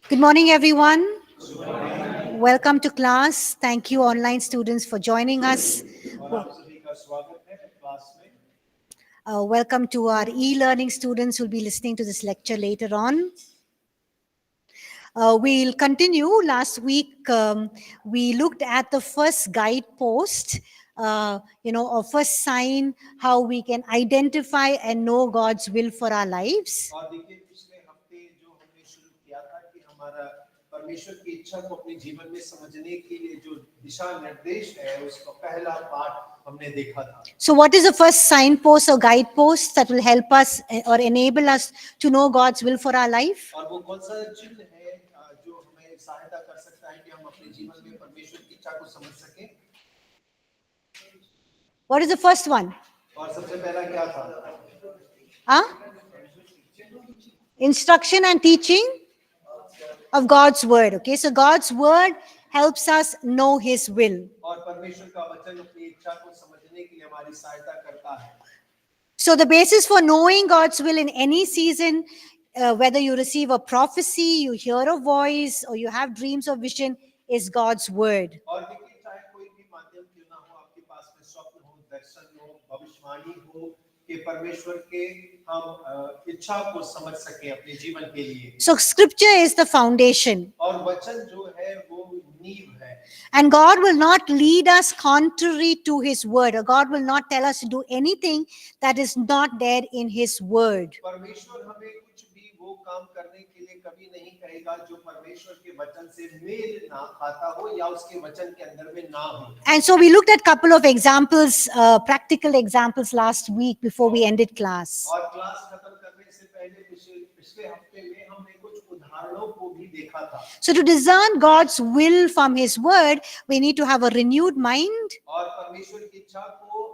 Good morning, everyone. Welcome to class. Thank you, online students, for joining us. Welcome to our e-learning students who will be listening to this lecture later on. We'll continue. Last week, we looked at the first guidepost, or first sign how we can identify and know God's will for our lives. और देखिए पिछले हफ्ते जो हमने शुरू किया था कि हमारा परमेश्वर की इच्छा को अपने जीवन में समझने के लिए जो दिशा निर्देश है उसका पहला पाठ हमने देखा था. So what is the first signpost or guidepost that will help us or enable us to know God's will for our life? और वो कौन सा चिन्ह है जो हमें सहायता कर सकता है कि हम अपने जीवन में परमेश्वर की इच्छा को समझ सकें? What is the first one? और सबसे पहला क्या था? Huh? Instruction and teaching of God's word. Okay, so God's word helps us know His will. और परमेश्वर का वचन अपनी इच्छा को समझने के लिए हमारी सहायता करता है. So the basis for knowing God's will in any season, whether you receive a prophecy, you hear a voice, or you have dreams or vision, is God's word. और देखिए चाहे कोई भी माध्यम क्यों ना हो, आपके पास में स्वप्न हो, दर्शन हो, भविष्यवाणी हो, कि परमेश्वर के हम इच्छा को समझ सके अपने जीवन के लिए. So scripture is the foundation. और वचन जो है वो नींव है. And God will not lead us contrary to His word, or God will not tell us to do anything that is not there in His word. परमेश्वर हमें कुछ भी वो काम करने के लिए कभी नहीं कहेगा जो परमेश्वर के वचन से मेल ना खाता हो या उसके वचन के अंदर में ना हो. And so we looked at a couple of examples, practical examples last week before we ended class. और क्लास खत्म करने से पहले पिछले हफ्ते में हमने कुछ उदाहरणों को भी देखा था. So to discern God's will from His word, we need to have a renewed mind. और परमेश्वर की इच्छा को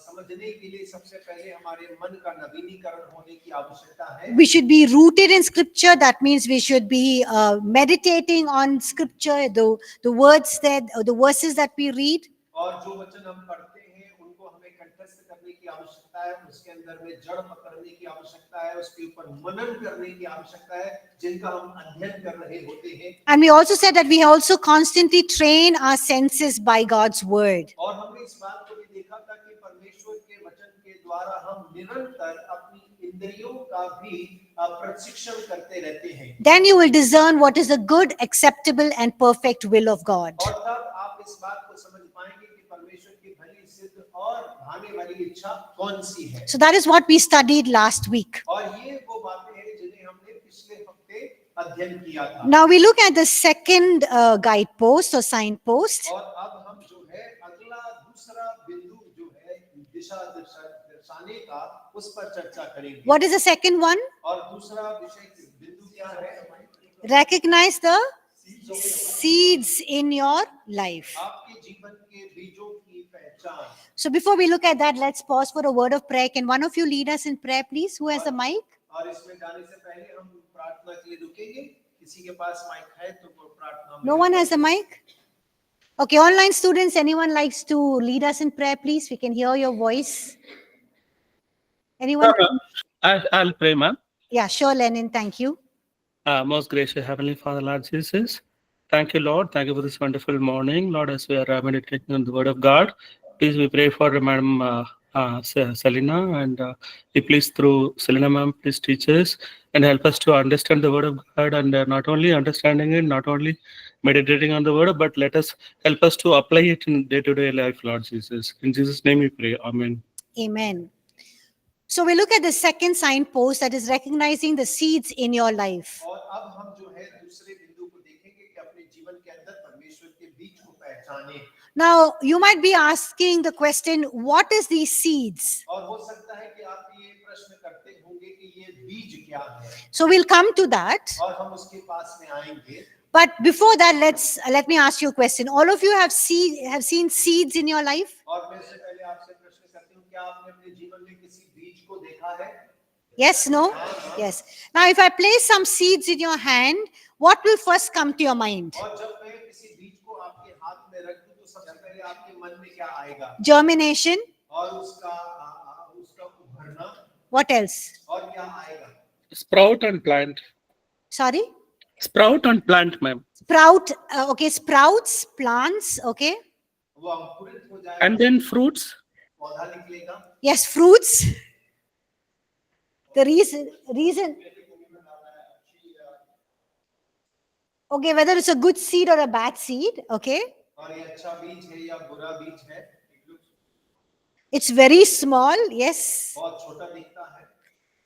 समझने के लिए सबसे पहले हमारे मन का नवीनीकरण होने की आवश्यकता है. We should be rooted in scripture. That means we should be meditating on scripture, the words that, or the verses that we read. और जो वचन हम पढ़ते हैं उनको हमें कंठस्थ करने की आवश्यकता है, उसके अंदर में जड़ पकड़ने की आवश्यकता है, उसके ऊपर मनन करने की आवश्यकता है जिनका हम अध्ययन कर रहे होते हैं. And we also said that we also constantly train our senses by God's word. और हमने इस बात को भी देखा था कि परमेश्वर के वचन के द्वारा हम निरंतर अपनी इंद्रियों का भी प्रशिक्षण करते रहते हैं. Then you will discern what is the good, acceptable, and perfect will of God. और तब आप इस बात को समझ पाएंगे कि परमेश्वर की भली, सिद्ध और भाने वाली इच्छा कौन सी है. So that is what we studied last week. और ये वो बातें हैं जिन्हें हमने पिछले हफ्ते अध्ययन किया था. Now we look at the second guidepost or signpost. और अब हम जो है अगला दूसरा बिंदु जो है दिशा दर्शाने का उस पर चर्चा करेंगे. What is the second one? और दूसरा विषय बिंदु क्या है? Recognize the seeds in your life. आपके जीवन के बीजों की पहचान. So before we look at that, let's pause for a word of prayer. Can one of you lead us in prayer, please? Who has the mic? और इसमें जाने से पहले हम प्रार्थना के लिए रुकेंगे. किसी के पास माइक है तो वो प्रार्थना. No one has a mic? Okay, online students, anyone likes to lead us in prayer, please? We can hear your voice. Anyone? I'll pray, ma'am. Yeah, sure, Lenin. Thank you. Most gracious Heavenly Father, Lord Jesus, thank you, Lord. Thank you for this wonderful morning, Lord, as we are meditating on the Word of God. Please, we pray for Madam Selina, and please, through Selina, ma'am, please teach us and help us to understand the Word of God, and not only understanding it, not only meditating on the Word, but help us to apply it in day-to-day life, Lord Jesus. In Jesus' name we pray. Amen. Amen. So we look at the second signpost, that is recognizing the seeds in your life. और अब हम जो है दूसरे बिंदु को देखेंगे कि अपने जीवन के अंदर परमेश्वर के बीज को पहचानें. Now, you might be asking the question, what is these seeds? और हो सकता है कि आप ये प्रश्न करते होंगे कि ये बीज क्या है. So we'll come to that. और हम उसके पास में आएंगे. But before that, let me ask you a question. All of you have seen seeds in your life? और मैं इससे पहले आपसे प्रश्न करती हूँ, क्या आपने अपने जीवन में किसी बीज को देखा है? Yes, no? Yes. Now, if I place some seeds in your hand, what will first come to your mind? और जब मैं किसी बीज को आपके हाथ में रख दूं तो सबसे पहले आपके मन में क्या आएगा? Germination. और उसका उभरना. What else? और क्या आएगा? Sprout and plant. Sorry? Sprout and plant, ma'am. Sprout, okay, sprouts, plants, okay. वो अंकुरित हो जाएगा, And then fruits. पौधा निकलेगा। Yes, fruits. The reason, okay, whether it's a good seed or a bad seed, okay, और ये अच्छा बीज है या बुरा बीज है, it's very small, yes. बहुत छोटा दिखता है।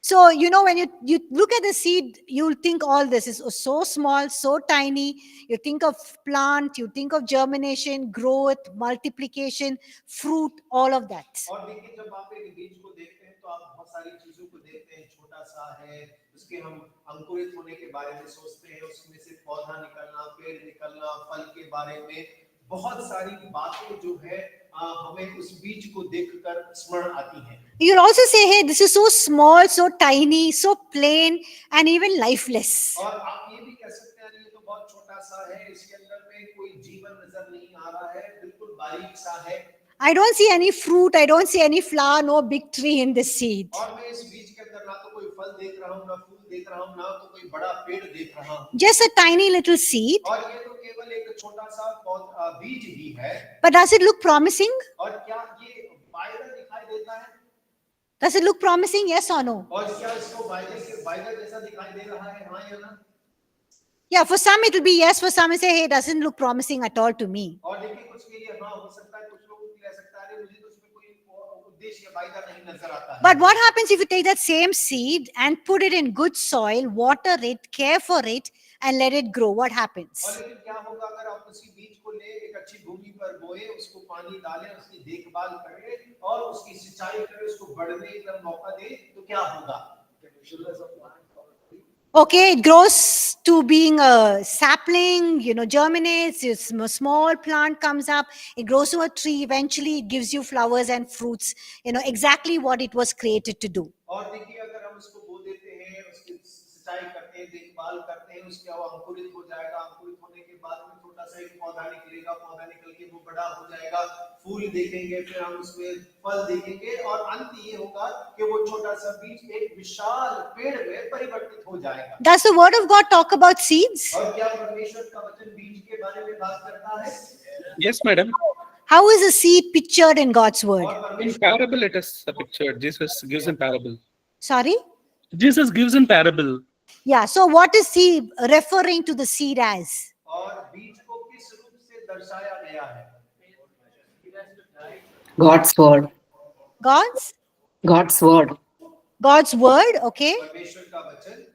So, when you look at the seed, you'll think all this is so small, so tiny. You think of plant, you think of germination, growth, multiplication, fruit, all of that. और देखिए, जब आप एक बीज को देखते हैं तो आप बहुत सारी चीजों को देखते हैं, छोटा सा है, उसके हम अंकुरित होने के बारे में सोचते हैं, उसमें से पौधा निकलना, पेड़ निकलना, फल के बारे में बहुत सारी बातें जो है हमें उस बीज को देखकर स्मरण आती हैं। You'll also say, hey, this is so small, so tiny, so plain, and even lifeless. और आप ये भी कह सकते हैं, ये तो बहुत छोटा सा है, इसके अंदर में कोई जीवन नजर नहीं आ रहा है, बिल्कुल बारीक सा है। I don't see any fruit, I don't see any flower, no big tree in this seed. और मैं इस बीज के अंदर ना तो कोई फल देख रहा हूँ, ना फूल देख रहा हूँ, ना तो कोई बड़ा पेड़ देख रहा हूँ। Just a tiny little seed. और ये तो केवल एक छोटा सा बीज ही है। But does it look promising? और क्या ये वायदा दिखाई देता है? Does it look promising? Yes or no? और क्या इसको वायदा जैसा दिखाई दे रहा है, हाँ या ना? Yeah, for some it will be yes, for some it say, hey, it doesn't look promising at all to me. और देखिए, कुछ के लिए हाँ हो सकता है, कुछ लोगों के लिए सकता है, मुझे तो उसमें कोई उद्देश्य या वायदा नहीं नजर आता है। But what happens if you take that same seed and put it in good soil, water it, care for it, and let it grow? What happens? और लेकिन क्या होगा अगर आप उसी बीज को ले, एक अच्छी भूमि पर बोए, उसको पानी डालें, उसकी देखभाल करें और उसकी सिंचाई करें, उसको बढ़ने का मौका दें, तो क्या होगा? Okay, it grows to being a sapling, germinates, a small plant comes up, it grows to a tree, eventually it gives you flowers and fruits, exactly what it was created to do. और देखिए, अगर हम उसको बो देते हैं, उसकी सिंचाई करते हैं, देखभाल करते हैं, उसके वो अंकुरित हो जाएगा, अंकुरित होने के बाद में छोटा सा एक पौधा निकलेगा, पौधा निकल के वो बड़ा हो जाएगा, फूल देखेंगे, फिर हम उसमें फल देखेंगे और अंत ये होगा कि वो छोटा सा बीज एक विशाल पेड़ में परिवर्तित हो जाएगा। Does the word of God talk about seeds? और क्या परमेश्वर का वचन बीज के बारे में बात करता है? Yes, madam. How is a seed pictured in God's word? In parable, it is a picture. Jesus gives in parable. Sorry? Jesus gives in parable. Yeah, so what is he referring to the seed as? और बीज को किस रूप से दर्शाया गया है? God's word. God's word. God's word, okay. परमेश्वर का वचन।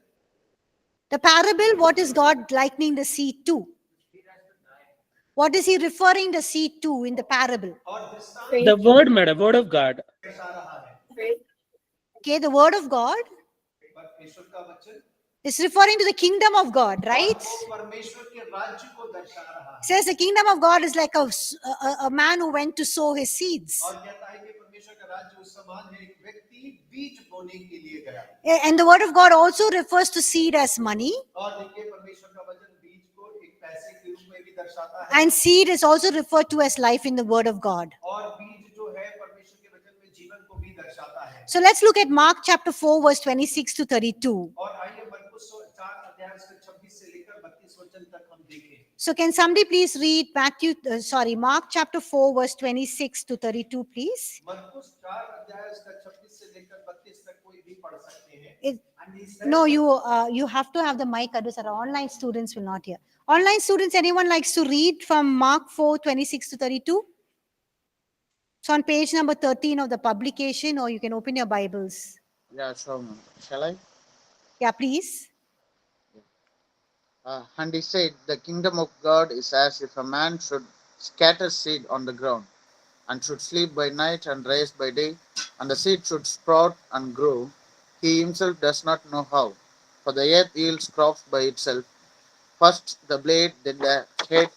The parable, what is God likening the seed to? What is he referring the seed to in the parable? और दृष्टांत The word, madam, word of God. दर्शा रहा है। Okay, the word of God परमेश्वर का वचन is referring to the kingdom of God, right? वो परमेश्वर के राज्य को दर्शा रहा है। Says the kingdom of God is like a man who went to sow his seeds. और कहता है कि परमेश्वर का राज्य उस समान है, एक व्यक्ति बीज बोने के लिए गया। And the word of God also refers to seed as money. और देखिए, परमेश्वर का वचन बीज को एक पैसे के रूप में भी दर्शाता है। And seed is also referred to as life in the word of God. और बीज जो है परमेश्वर के वचन में जीवन को भी दर्शाता है। So let's look at Mark chapter 4, verse 26 to 32. और आइए मरकुस 4 अध्याय उसके 26 से लेकर 32 वचन तक हम देखें। So can somebody please read Mark chapter 4, verse 26 to 32, please? मरकुस 4 अध्याय उसका 26 से लेकर 32 तक कोई भी पढ़ सकते हैं। It- And he said- No, you have to have the mic. Others our online students will not hear. Online students, anyone likes to read from Mark 4, 26 to 32? It's on page number 13 of the publication, or you can open your Bibles. Yeah, sure, ma'am. Shall I? Yeah, please. And he said, the kingdom of God is as if a man should scatter seed on the ground, and should sleep by night and rise by day, and the seed should sprout and grow. He himself does not know how, for the earth yields crops by itself, first the blade, then the head,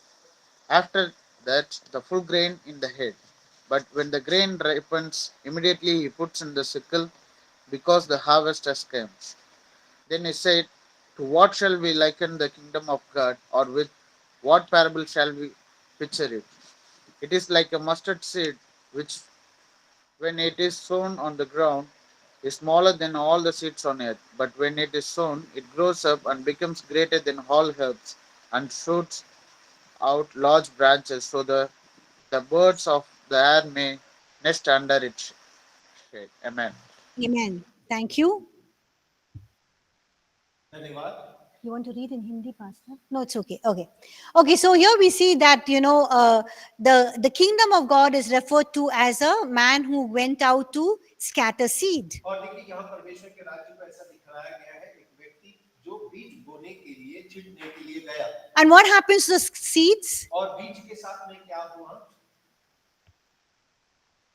after that the full grain in the head. But when the grain ripens, immediately he puts in the sickle, because the harvest has come. Then he said, to what shall we liken the kingdom of God, or with what parable shall we picture it? It is like a mustard seed, which when it is sown on the ground is smaller than all the seeds on earth, but when it is sown, it grows up and becomes greater than all herbs and shoots out large branches so the birds of the air may nest under its shade. Amen. Amen. Thank you. धन्यवाद। You want to read in Hindi, Pastor? No, it's okay. Okay. So here we see that the kingdom of God is referred to as a man who went out to scatter seed. और देखिए यहाँ परमेश्वर के राज्य को ऐसा दिखाया गया है, एक व्यक्ति जो बीज बोने के लिए, छिड़ने के लिए गया। And what happens to the seeds? और बीज के साथ में क्या हुआ?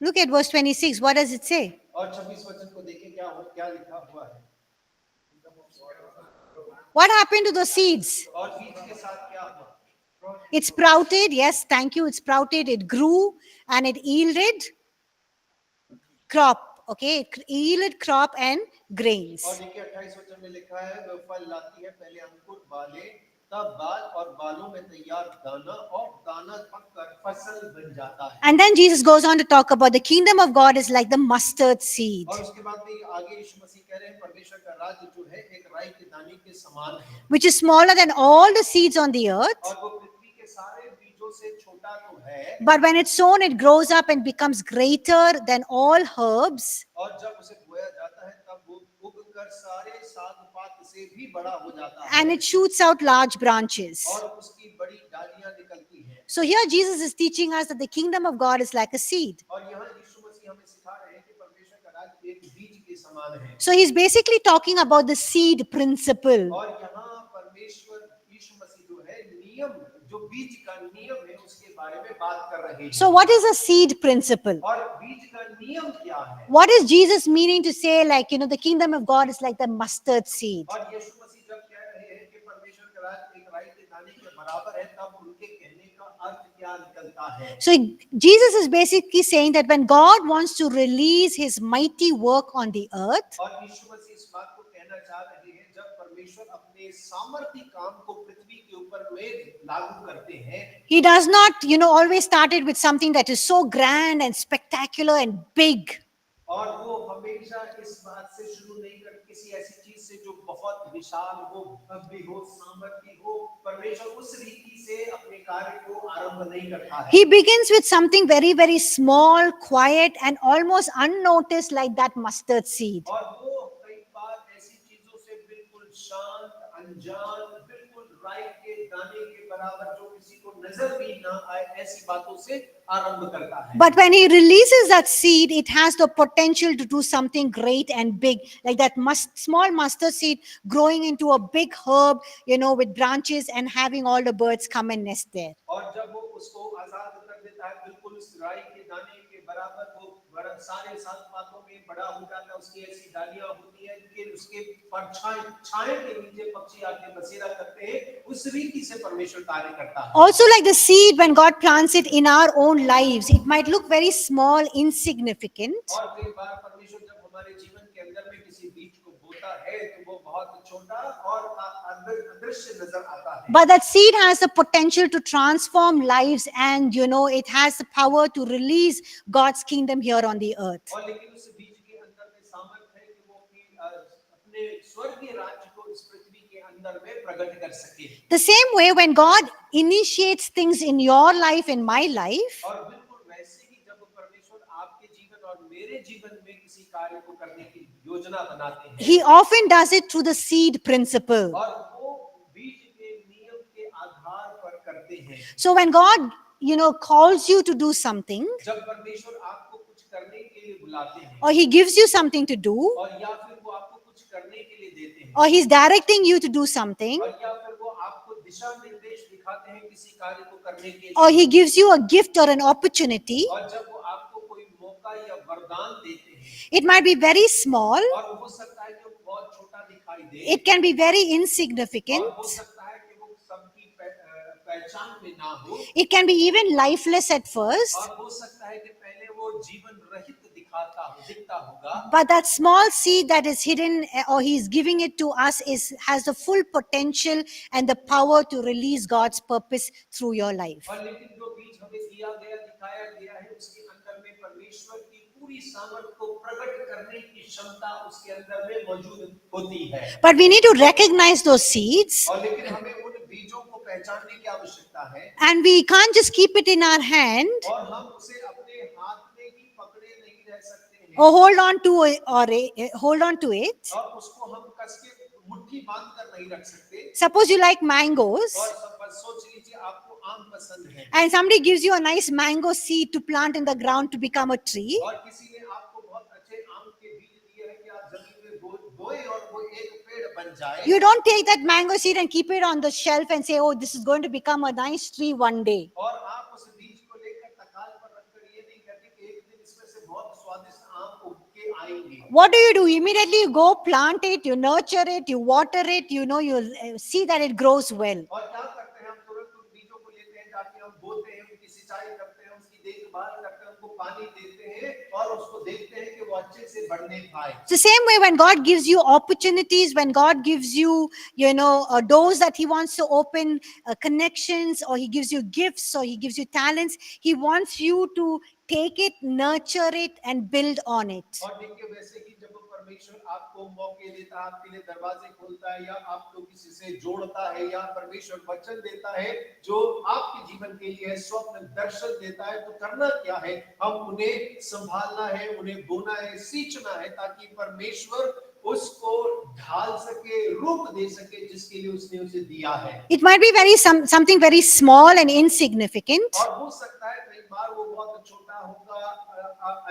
Look at verse 26. What does it say? और 26 वचन को देखिए क्या लिखा हुआ है। What happened to the seeds? और बीज के साथ क्या हुआ? It sprouted. Yes, thank you. It sprouted. It grew and it yielded crop. Okay, it yielded crop and grains. और देखिए 28 वचन में लिखा है, वह फल लाती है, पहले अंकुर बाले, तब बाल और बालों में तैयार दाना और दाना पककर फसल बन जाता है। And then Jesus goes on to talk about the kingdom of God is like the mustard seed, और उसके बाद में आगे यीशु मसीह कह रहे हैं, परमेश्वर का राज्य जो है एक राई के दाने के समान है, which is smaller than all the seeds on the earth. और वो पृथ्वी के सारे बीजों से छोटा तो है, But when it's sown, it grows up and becomes greater than all herbs. और जब उसे बोया जाता है तब वो उगकर सारे साग पात से भी बड़ा हो जाता है, And it shoots out large branches. और उसकी बड़ी डालियां निकलती हैं। So here Jesus is teaching us that the kingdom of God is like a seed. और यहाँ यीशु मसीह हमें सिखा रहे हैं कि परमेश्वर का राज्य एक बीज के समान है। So he's basically talking about the seed principle. और यहाँ परमेश्वर यीशु मसीह जो है नियम, जो बीज का नियम है उसके बारे में बात कर रहे हैं। So what is a seed principle? और बीज का नियम क्या है? What is Jesus meaning to say, like, the kingdom of God is like the mustard seed? और यीशु मसीह जब कह रहे हैं कि परमेश्वर का राज्य एक राई के दाने के बराबर है, तब उनके कहने का अर्थ क्या निकलता है? So Jesus is basically saying that when God wants to release his mighty work on the earth, और यीशु मसीह इस बात को कहना चाह रहे हैं, जब परमेश्वर अपने सामर्थी काम को पृथ्वी के ऊपर में लागू करते हैं, he does not, always started with something that is so grand and spectacular and big. और वो हमेशा इस बात से शुरू नहीं कर किसी ऐसी चीज से जो बहुत विशाल हो, भव्य हो, सामर्थी हो। परमेश्वर उस रीति से अपने कार्य को आरंभ नहीं करता है। He begins with something very, very small, quiet, and almost unnoticed, like that mustard seed. और वो कई बार ऐसी चीजों से बिल्कुल शांत, अनजान, बिल्कुल राई के दाने के बराबर, जो किसी को नजर भी ना आए, ऐसी बातों से आरंभ करता है। But when he releases that seed, it has the potential to do something great and big, like that small mustard seed growing into a big herb, with branches and having all the birds come and nest there. और जब वो उसको आजाद कर देता है, बिल्कुल उस राई के दाने के बराबर, वो बड़ा सारे सात पातों में बड़ा हो जाता है, उसकी ऐसी डालियां होती हैं कि उसके छाए के नीचे पक्षी आके बसेरा करते हैं। उस रीति से परमेश्वर कार्य करता है। Also, like the seed, when God plants it in our own lives, it might look very small, insignificant. और कई बार परमेश्वर जब हमारे जीवन के अंदर में किसी बीज को बोता है, तो वो बहुत छोटा और अदृश्य नजर आता है। But that seed has the potential to transform lives, and it has the power to release God's kingdom here on the earth. और लेकिन उस बीज के अंदर में सामर्थ है कि वो अपने स्वर्गीय राज्य को इस पृथ्वी के अंदर में प्रकट कर सके। The same way, when God initiates things in your life, in my life, और बिल्कुल वैसे ही जब परमेश्वर आपके जीवन और मेरे जीवन में किसी कार्य को करने की योजना बनाते हैं, he often does it through the seed principle. और वो बीज के नियम के आधार पर करते हैं। So when God, calls you to do something, जब परमेश्वर आपको कुछ करने के लिए बुलाते हैं, or he gives you something to do, और या फिर वो आपको कुछ करने के लिए देते हैं, or he's directing you to do something, और या फिर वो आपको दिशा निर्देश दिखाते हैं किसी कार्य को करने के or लिए, he gives you a gift or an opportunity, और जब वो आपको कोई मौका या वरदान देते हैं, it might be very small, और हो सकता है कि वो बहुत छोटा दिखाई दे, it can be very और insignificant, हो सकता है कि वो सबकी पहचान में ना हो, it can be even lifeless at first, और हो सकता है कि पहले वो जीवन रहित दिखता होगा, but that small seed that is hidden, or he's giving it to us, has the full potential and the power to release God's purpose through your life. और लेकिन जो बीज हमें दिया गया, दिखाया गया है, उसके अंदर में परमेश्वर की पूरी सामर्थ को प्रकट करने की क्षमता उसके अंदर में मौजूद होती है। But we need to recognize those seeds, और लेकिन हमें उन बीजों को पहचानने की आवश्यकता है and we can't just keep it in our hand और हम उसे अपने हाथ में ही पकड़े नहीं रह सकते हैं or hold on to it. और उसको हम कस के मुट्ठी बांध कर नहीं रख सकते। Suppose you like mangoes, और सोच लीजिए आपको आम पसंद है and somebody gives you a nice mango seed to plant in the ground to become a tree. और किसी ने आपको बहुत अच्छे आम के बीज दिए हैं कि आप जमीन में बोए और वो एक पेड़ बन जाए। You don't take that mango seed and keep it on the shelf and say, oh, this is going to become a nice tree one day. और आप उस बीज को लेकर तकाल पर रखकर ये नहीं कहते कि एक दिन इसमें से बहुत स्वादिष्ट आम उग के आएंगे। What do? Immediately you go plant it, you nurture it, you water it, you see that it grows well. और क्या करते हैं हम तुरंत उन बीजों को लेते हैं जाके हम बोते हैं उनकी सिंचाई करते हैं उसकी देखभाल करते हैं उनको पानी देते हैं और उसको देखते हैं कि वो अच्छे से बढ़ने पाए। It's the same way when God gives you opportunities, when God gives you, doors that He wants to open, connections, or He gives you gifts, or He gives you talents. He wants you to take it, nurture it, and build on it. और देखिए वैसे ही जब परमेश्वर आपको मौके देता है आपके लिए दरवाजे खोलता है या आपको किसी से जोड़ता है या परमेश्वर वचन देता है जो आपके जीवन के लिए स्वप्न दर्शन देता है तो करना क्या है हम उन्हें संभालना है उन्हें बोना है सींचना है ताकि परमेश्वर उसको ढाल सके रूप दे सके जिसके लिए उसने उसे दिया है। It might be something very small and insignificant, और हो सकता है कई बार वो बहुत छोटा होगा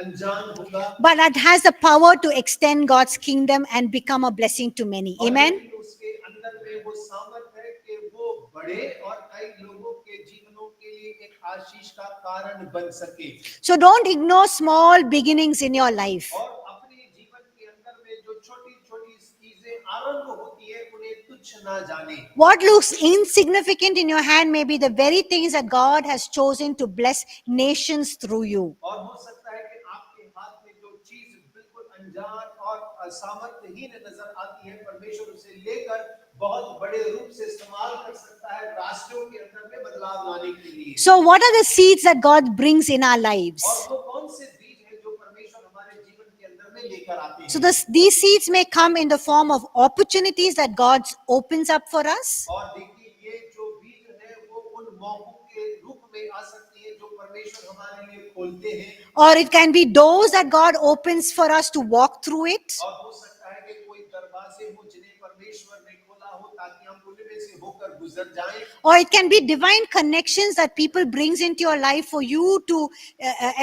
अनजान होगा but that has the power to extend God's kingdom and become a blessing to many. Amen. और उसके अंदर में वो सामर्थ है कि वो बढ़े और कई लोगों के जीवनों के लिए एक आशीष का कारण बन सके। So don't ignore small beginnings in your life. और अपने जीवन के अंदर में जो छोटी-छोटी चीजें आरंभ होती है उन्हें तुच्छ ना जाने। What looks insignificant in your hand may be the very things that God has chosen to bless nations through you. और हो सकता है कि आपके हाथ में जो चीज बिल्कुल अनजान और सामर्थ्यहीन नजर आती है परमेश्वर उसे लेकर बहुत बड़े रूप से इस्तेमाल कर सकता है राष्ट्रों के अंदर में बदलाव लाने के लिए। So what are the seeds that God brings in our lives? और वो कौन से बीज हैं जो परमेश्वर हमारे जीवन के अंदर में लेकर आते हैं? So these seeds may come in the form of opportunities that God opens up for us. और देखिए ये जो बीज है वो उन मौकों के रूप में आ सकती है जो परमेश्वर हमारे लिए खोलते हैं। Or it can be doors that God opens for us to walk through it. और हो सकता है कि कोई दरवाजे हो जिन्हें परमेश्वर ने खोला हो ताकि हम उनमें से होकर गुजर जाएं। Or it can be divine connections that people brings into your life for you to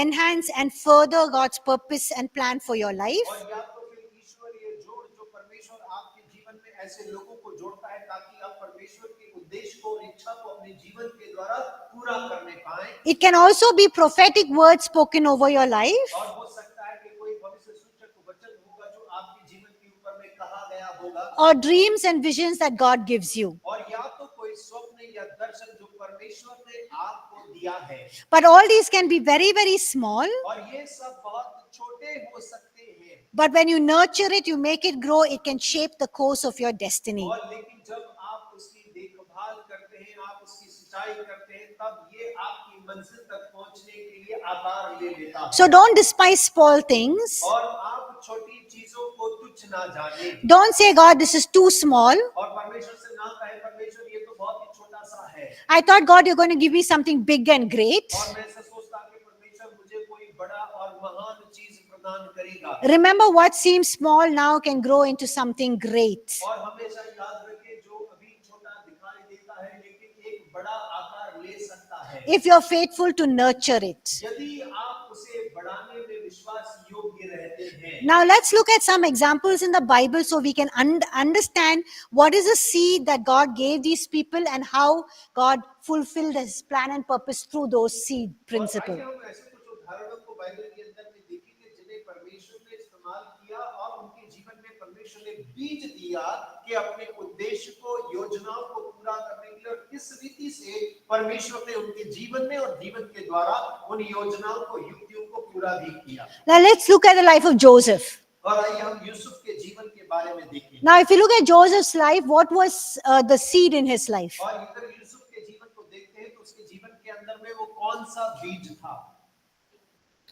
enhance and further God's purpose and plan for your life. और या तो फिर ईश्वरीय जोड़ जो परमेश्वर आपके जीवन में ऐसे लोगों को जोड़ता है ताकि आप परमेश्वर के उद्देश्य को और इच्छा को अपने जीवन के द्वारा पूरा करने पाएं। It can also be prophetic words spoken over your life. और हो सकता है कि कोई भविष्य सूचक वचन होगा जो आपके जीवन के ऊपर में कहा गया होगा। Or dreams and visions that God gives you. और या तो कोई स्वप्न या दर्शन जो परमेश्वर ने आपको दिया है। But all these can be very, very small. और ये सब बहुत छोटे हो सकते हैं। But when you nurture it, you make it grow, it can shape the course of your destiny. और लेकिन जब आप उसकी देखभाल करते हैं आप उसकी सिंचाई करते हैं तब ये आपकी मंजिल तक पहुंचने के लिए आकार ले लेता है। So don't despise small things. और आप छोटी चीजों को तुच्छ ना जाने। Don't say, God, this is too small. और परमेश्वर से ना कहे परमेश्वर ये तो बहुत ही छोटा सा है। I thought, God, you're going to give me something big and great. और मैं ऐसा सोचता कि परमेश्वर मुझे कोई बड़ा और महान चीज प्रदान करेगा। Remember, what seems small now can grow into something great. और हमेशा याद रखें जो अभी छोटा दिखाई देता है लेकिन एक बड़ा आकार ले सकता है। If you're faithful to nurture it. यदि आप उसे बढ़ाने में विश्वास योग्य रहते हैं। Now let's look at some examples in the Bible so we can understand what is the seed that God gave these people and how God fulfilled His plan and purpose through those seed principle. और आइए हम ऐसे कुछ उदाहरणों को Bible के अंदर में देखेंगे जिन्हें परमेश्वर ने इस्तेमाल किया और उनके जीवन में परमेश्वर ने बीज दिया कि अपने उद्देश्य को योजनाओं को पूरा करने के लिए और किस रीति से परमेश्वर ने उनके जीवन में और जीवन के द्वारा उन योजनाओं को युक्तियों को पूरा भी किया। Now let's look at the life of Joseph. और आइए हम यूसुफ के जीवन के बारे में देखें। Now if you look at Joseph's life, what was the seed in his life? और इधर यूसुफ के जीवन को देखते हैं तो उसके जीवन के अंदर में वो कौन सा बीज था?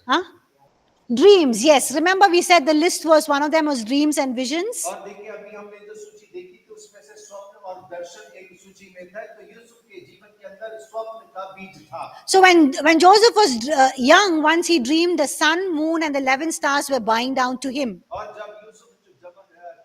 Huh? Dreams, yes. Remember we said the list was, one of them was dreams and visions. और देखिए अभी हमने जो सूची देखी थी उसमें से स्वप्न और दर्शन एक सूची में था, तो यूसुफ के जीवन के अंदर स्वप्न का बीज था। So when Joseph was young, once he dreamed the sun, moon, and the 11 stars were bowing down to him. और जब यूसुफ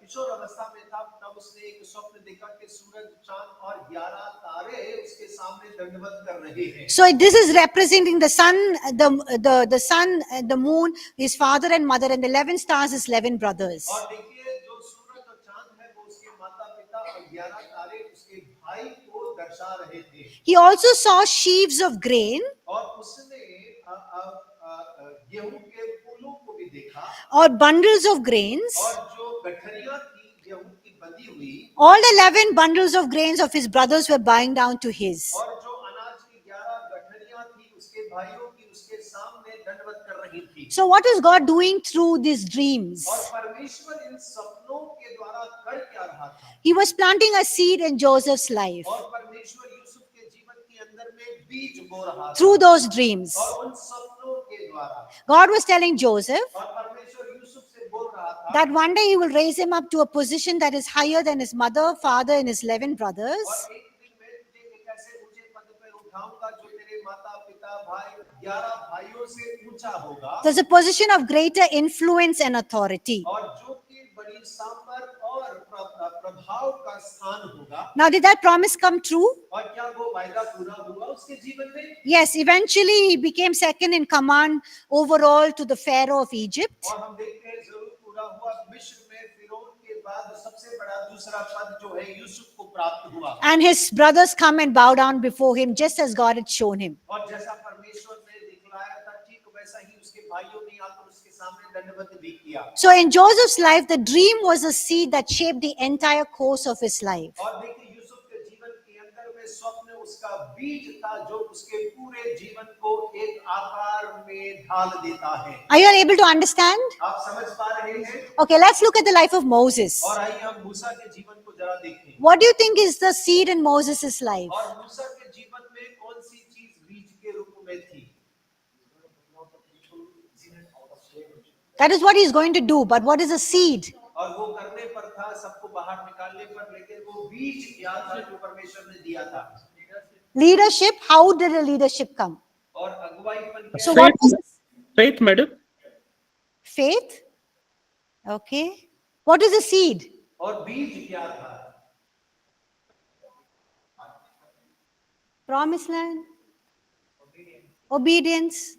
किशोर अवस्था में था तब उसने एक स्वप्न देखा कि सूरज, चांद और 11 तारे उसके सामने दंडवत कर रहे हैं। So this is representing the sun, the sun, the moon, his father and mother, and the 11 stars, his 11 brothers. और देखिए जो सूरज और चांद है वो उसके माता पिता और 11 तारे उसके भाई को दर्शा रहे थे। He also saw sheaves of grain और उसने गेहूं के फूलों को भी देखा or bundles of grains. और जो गठरियां थी गेहूं की बंधी हुई, All the 11 bundles of grains of his brothers were bowing down to his. और जो अनाज की 11 गठरियां थी उसके भाइयों की उसके सामने दंडवत कर रही थी। So what is God doing through these dreams? और परमेश्वर इन सपनों के द्वारा कर क्या रहा था? He was planting a seed in Joseph's life और परमेश्वर यूसुफ के जीवन के अंदर में बीज बो रहा था through those dreams. और उन सपनों के द्वारा। God was telling Joseph और परमेश्वर यूसुफ से बोल रहा था that one day he will raise him up to a position that is higher than his mother, father, and his 11 brothers. और एक दिन मैं तुझे एक ऐसे ऊंचे पद पर उठाऊंगा जो तेरे माता पिता भाई 11 भाइयों से ऊंचा होगा, There's a position of greater influence and authority. और जो कि बड़ी सांबर और प्रभाव का स्थान होगा। Now, did that promise come true? और क्या वो वायदा पूरा हुआ उसके जीवन में? Yes, eventually he became second in command overall to the Pharaoh of Egypt. और हम देखते हैं जरूर पूरा हुआ। मिस्र में फिरौन के बाद सबसे बड़ा दूसरा पद जो है यूसुफ को प्राप्त हुआ। And his brothers come and bow down before him just as God had shown him. और जैसा परमेश्वर ने दिखलाया था ठीक वैसा ही उसके भाइयों ने आकर उसके सामने दंडवत भी किया। So in Joseph's life, the dream was a seed that shaped the entire course of his life. और देखिए यूसुफ के जीवन के अंदर में स्वप्न उसका बीज था जो उसके पूरे जीवन को एक आकार में ढाल देता है। Are you able to understand? आप समझ पा रहे हैं? Okay, let's look at the life of Moses. और आइए हम मूसा के जीवन को जरा देखें। What do you think is the seed in Moses' life? और मूसा के जीवन में कौन सी चीज बीज के रूप में थी? That is what he's going to do, but what is a seed? और वो करने पर था, सबको बाहर निकालने पर, लेकिन वो बीज क्या था जो परमेश्वर ने दिया था? Leadership. How did the leadership come? और अगुवाईपन क्या? So what is Faith, madam. faith? Okay. What is a seed? और बीज क्या था? Promised land? Obedience?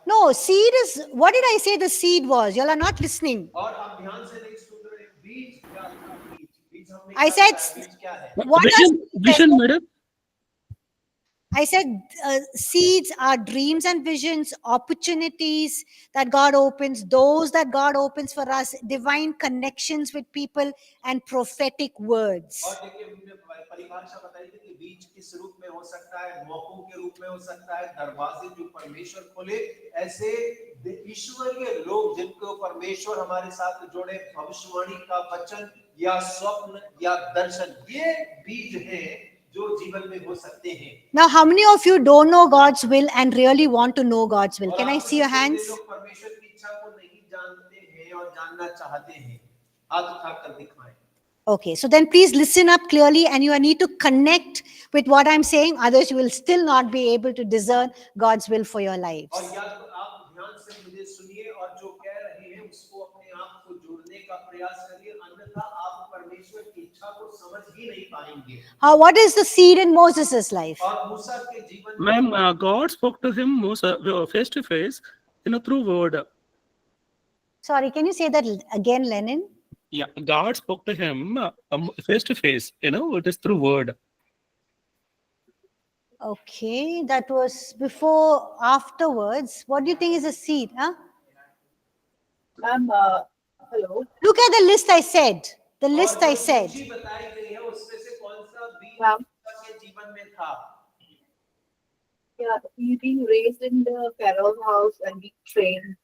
No, seed is, what did I say the seed was? You all are not listening. और आप ध्यान से नहीं सुन रहे। बीज क्या था? बीज हमने I क्या said- बताया? बीज क्या है? What Vision, are- vision, madam. I said seeds are dreams and visions, opportunities that God opens, doors that God opens for us, divine connections with people, and prophetic words. और देखिए हमने परिभाषा बताई थी कि बीज किस रूप में हो सकता है, मौकों के रूप में हो सकता है, दरवाजे जो परमेश्वर खोले, ऐसे ईश्वरीय लोग जिनको परमेश्वर हमारे साथ जोड़े, भविष्यवाणी का वचन या स्वप्न या दर्शन, ये बीज हैं जो जीवन में हो सकते हैं। Now, how many of you don't know God's will and really want to know God's will? और Can I आप see your में से hands? कितने लोग परमेश्वर की इच्छा को नहीं जानते हैं और जानना चाहते हैं? हाथ उठाकर दिखाएं। Okay, so then please listen up clearly and you need to connect with what I'm saying, otherwise you will still not be able to discern God's will for your lives. और या तो आप ध्यान से मुझे सुनिए और जो कह रहे हैं उसको अपने आप को जोड़ने का प्रयास करिए, अन्यथा आप परमेश्वर की इच्छा को समझ ही नहीं पाएंगे। What is the seed in Moses' life? और मूसा के जीवन में Ma'am, God spoke to him face to face, through word. Sorry, can you say that again, Lenin? Yeah, God spoke to him face to face. It is through word. Okay, that was before, afterwards. What do you think is a seed? Huh? Ma'am, hello. Look at the list I said. The list और I जो said. सूची बताई गई है उसमें से कौन सा बीज हाँ। मूसा के जीवन में था? Yeah, he being raised in the Pharaoh's house and being trained.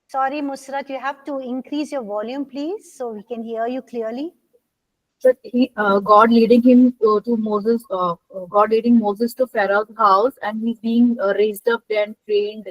Sorry, Musrat, you have to increase your volume, please, so we can hear you clearly. But God leading him to Moses, God leading Moses to Pharaoh's house, and he's being raised up and trained.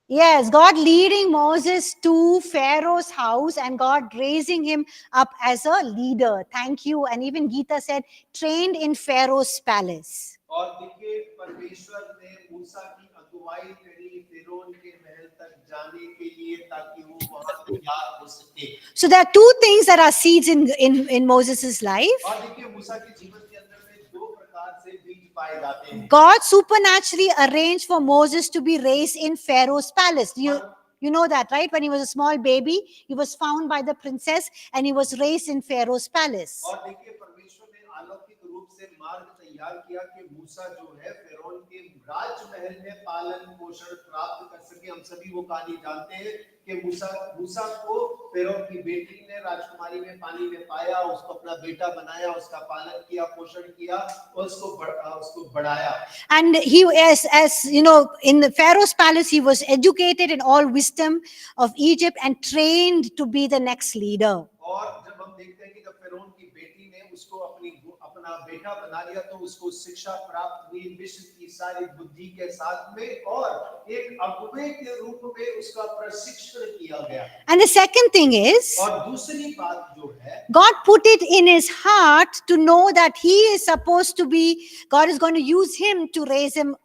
Yes, God leading Moses to Pharaoh's house and God raising him up as a leader. Thank you. And even Gita said, trained in Pharaoh's palace. और देखिए परमेश्वर ने मूसा की अगुवाई करी फिरौन के महल तक जाने के लिए ताकि वो वहां तैयार हो सके। So there are two things that are seeds in Moses' life. और देखिए मूसा के जीवन के अंदर में दो प्रकार से बीज पाए जाते हैं। God supernaturally arranged for Moses to be raised in Pharaoh's palace. You know that, right? When he was a small baby, he was found by the princess and he was raised in Pharaoh's palace. और देखिए परमेश्वर ने अलौकिक रूप से मार्ग तैयार किया कि मूसा जो है फिरौन के राजमहल में पालन पोषण प्राप्त कर सके। हम सभी वो कहानी जानते हैं कि मूसा को फिरौन की बेटी ने राजकुमारी में पानी में पाया, उसको अपना बेटा बनाया, उसका पालन किया, पोषण किया, उसको बढ़ाया। And he, as you know, in the Pharaoh's palace, he was educated in all wisdom of Egypt and trained to be the next leader. और जब हम देखते हैं कि जब फिरौन की बेटी ने उसको अपना बेटा बना लिया तो उसको शिक्षा प्राप्त हुई मिस्र की सारी बुद्धि के साथ में और एक अगुवे के रूप में उसका प्रशिक्षण किया गया। And the second thing is, और दूसरी बात जो है God put it in his heart to know that he is supposed to be, God is going to use him to raise him,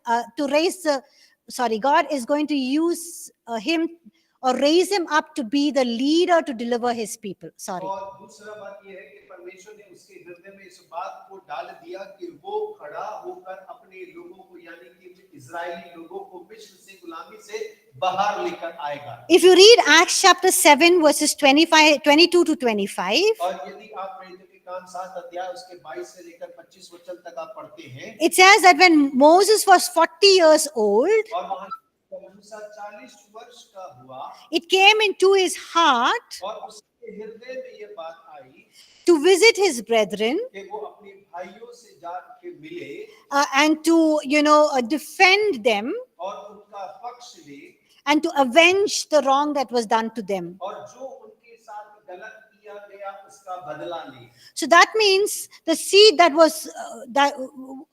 God is going to use him or raise him up to be the leader to deliver his people. और दूसरा बात यह है कि परमेश्वर ने उसके हृदय में इस बात को डाल दिया कि वो खड़ा होकर अपने लोगों को यानी कि इजरायली लोगों को मिस्र से गुलामी से बाहर लेकर आएगा। If you read Acts chapter 7 verses 22 to 25, और यदि आप प्रेरितों के काम 7 अध्याय उसके 22 से लेकर 25 वचन तक आप पढ़ते हैं, it says that when Moses was 40 years old, और वहां मूसा 40 वर्ष का हुआ it came into his heart और उसके हृदय में ये बात आई to visit his brethren कि वो अपने भाइयों से जाके मिले and to, defend them और उनका पक्ष ले and to avenge the wrong that was done to them. और जो उनके साथ गलत किया गया उसका बदला ले। So that means the seed that was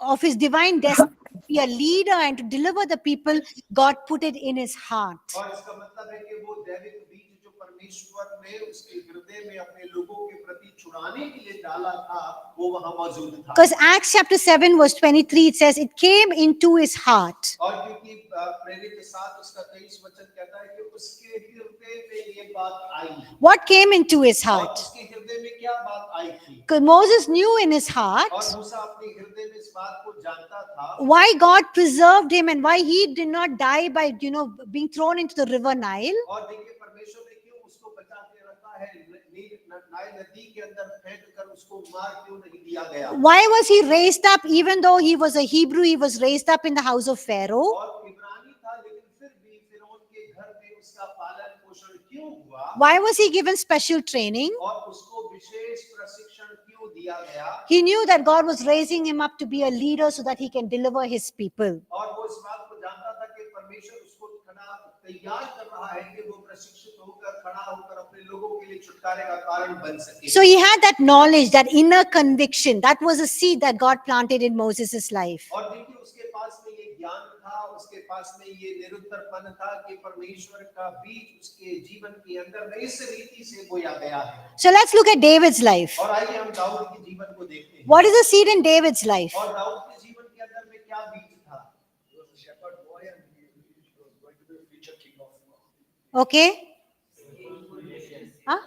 of his divine destiny to be a leader and to deliver the people, God put it in his heart. और इसका मतलब है कि वो दैविक बीज जो परमेश्वर ने उसके हृदय में अपने लोगों के प्रति छुड़ाने के लिए डाला था वो वहां मौजूद था। Because Acts chapter 7 verse 23, it says it came into his heart. और क्योंकि प्रेरित 7 उसका 23 वचन कहता है कि उसके हृदय में ये बात आई। What came into his और heart? उसके हृदय में क्या बात आई थी? Because Moses knew in his heart और मूसा अपने हृदय में इस बात को जानता था why God preserved him and why he did not die by, being thrown into the river Nile. और देखिए परमेश्वर ने क्यों उसको बचा के रखा है, नाइल नदी के अंदर फेंक कर उसको मार क्यों नहीं दिया गया? Why was he raised up, even though he was a Hebrew, he was raised up in the house of Pharaoh? और इब्रानी था लेकिन फिर भी फिरौन के घर में उसका पालन पोषण क्यों हुआ? Why was he given special training? और उसको विशेष प्रशिक्षण क्यों दिया गया? He knew that God was raising him up to be a leader so that he can deliver his people. और वो इस बात को जानता था कि परमेश्वर उसको तैयार कर रहा है कि वो प्रशिक्षित होकर खड़ा होकर अपने लोगों के लिए छुटकारे का कारण बन सके। So he had that knowledge, that inner conviction. That was a seed that God planted in Moses' life. और देखिए उसके पास में ये ज्ञान था, उसके पास में ये निरुत्तरपन था कि परमेश्वर का बीज उसके जीवन के अंदर में इस रीति से बोया गया है। So let's look at David's life. और आइए हम दाऊद के जीवन को देखते हैं। What is the seed in David's life? और दाऊद के जीवन के अंदर में क्या बीज था? Okay? Huh?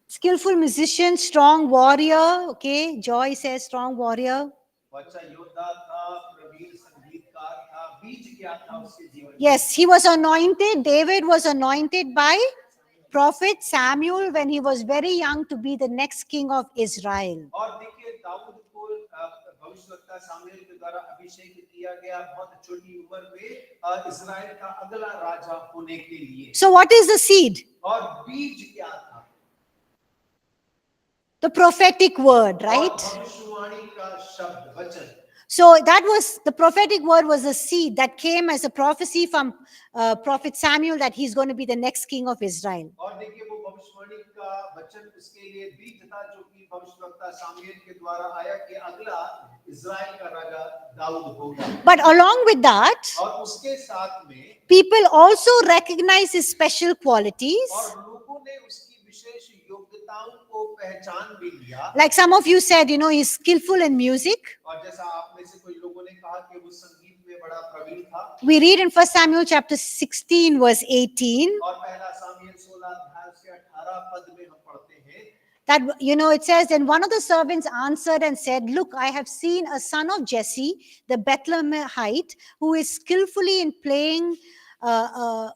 Skillful musician, strong warrior. Okay, Joy says strong warrior. अच्छा योद्धा था, प्रवीण संगीतकार था, बीज क्या था उसके जीवन में? Yes, he was anointed. David was anointed by prophet Samuel when he was very young to be the next king of Israel. और देखिए दाऊद को भविष्यवक्ता सामुएल के द्वारा अभिषेक किया गया बहुत छोटी उम्र में इस्राएल का अगला राजा होने के लिए। So what is the seed? और बीज क्या था? The prophetic word, और right? भविष्यवाणी का शब्द वचन। So that was, the prophetic word was a seed that came as a prophecy from prophet Samuel that he's going to be the next king of Israel. और देखिए वो भविष्यवाणी का वचन उसके लिए बीज था जो कि भविष्यवक्ता सामुएल के द्वारा आया कि अगला इज़राइल का राजा दाऊद होगा। But along with that, और उसके साथ में people also recognize his special qualities. और लोगों ने उसकी विशेष योग्यताओं को पहचान भी लिया। Like some of you said, he's skillful in music. और जैसा आप में से कोई लोगों ने कहा कि वो संगीत में बड़ा प्रवीण था। We read in 1 Samuel chapter 16 verse 18 और पहला सामुएल 16 अध्याय उसके 18 पद में हम पढ़ते हैं that, it says, then one of the servants answered and said, look, I have seen a son of Jesse, the Bethlehemite, who is skillful in playing, a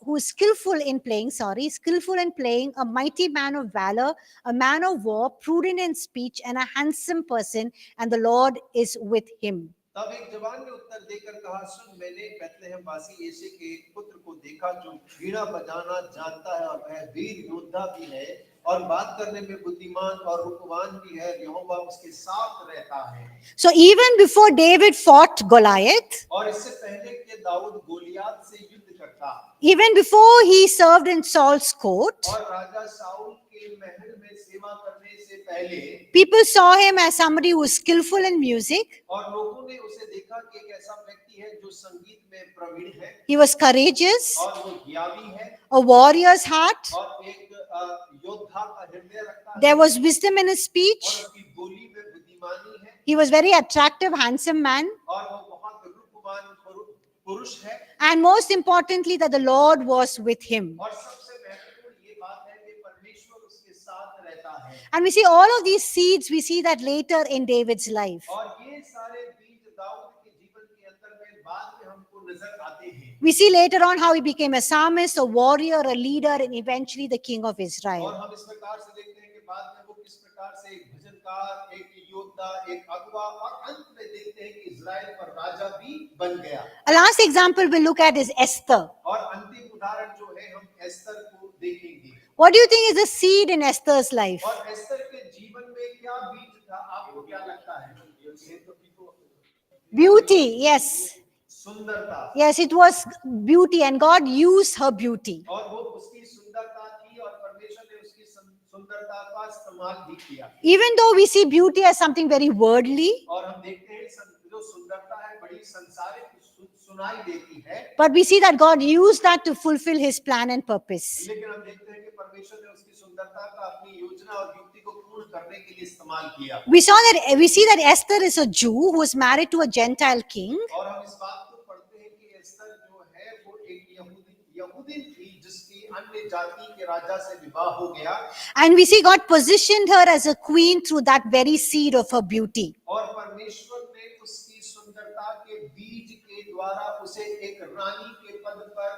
mighty man of valor, a man of war, prudent in speech, and a handsome person, and the Lord is with him. तब एक जवान ने उत्तर देकर कहा, सुन, मैंने Bethlehem वासी यिशै के एक पुत्र को देखा जो वीणा बजाना जानता है और वह वीर योद्धा भी है और बात करने में बुद्धिमान और रूपवान भी है। यहोवा उसके साथ रहता है। So even before David fought Goliath, और इससे पहले कि दाऊद गोलियात से युद्ध करता, even before he served in Saul's court, और राजा साउल के महल में सेवा करने से पहले people saw him as somebody who was skillful in music. और लोगों ने उसे देखा कि एक ऐसा व्यक्ति है जो संगीत में प्रवीण है He was courageous, और वो हियावी है a warrior's heart. और एक योद्धा का हृदय रखता है There was wisdom in his और speech. उसकी बोली में बुद्धिमानी है He was very attractive, handsome man. और वो बहुत रूपवान पुरुष है। And most importantly, that the Lord was with him. और सबसे महत्वपूर्ण ये बात है कि परमेश्वर उसके साथ रहता है। And we see all of these seeds, we see that later in David's life. और ये सारे बीज दाऊद के जीवन के अंदर में बाद में हमको नजर आते हैं। We see later on how he became a psalmist, a warrior, a leader, and eventually the king of और Israel. हम इस प्रकार से देखते हैं कि बाद में वो किस प्रकार से एक भजनकार, एक योद्धा, एक अगुवा और अंत में देखते हैं कि इजराइल पर राजा भी बन गया। A last example we'll look at is Esther. और अंतिम उदाहरण जो है हम एस्तर को देखेंगे। What do you think is the seed in Esther's life? और एस्तर के जीवन में क्या बीज था, आपको क्या लगता है? Beauty, yes. सुंदरता। Yes, it was beauty, and God used her beauty. और वो उसकी सुंदरता थी और परमेश्वर ने उसकी सुंदरता का इस्तेमाल भी किया। Even though we see beauty as something very worldly, और हम देखते हैं जो सुंदरता है बड़ी संसारिक सुनाई देती है, but we see that God used that to fulfill his plan and purpose. लेकिन हम देखते हैं कि परमेश्वर ने उसकी सुंदरता का अपनी योजना और युक्ति को पूर्ण करने के लिए इस्तेमाल किया। We see that Esther is a Jew who was married to a Gentile king. और हम इस बात को पढ़ते हैं कि एस्तर जो है वो एक यहूदी थी जिसकी अन्य जाति के राजा से विवाह हो गया। And we see God positioned her as a queen through that very seed of her beauty. और परमेश्वर ने उसकी सुंदरता के बीज के द्वारा उसे एक रानी के पद पर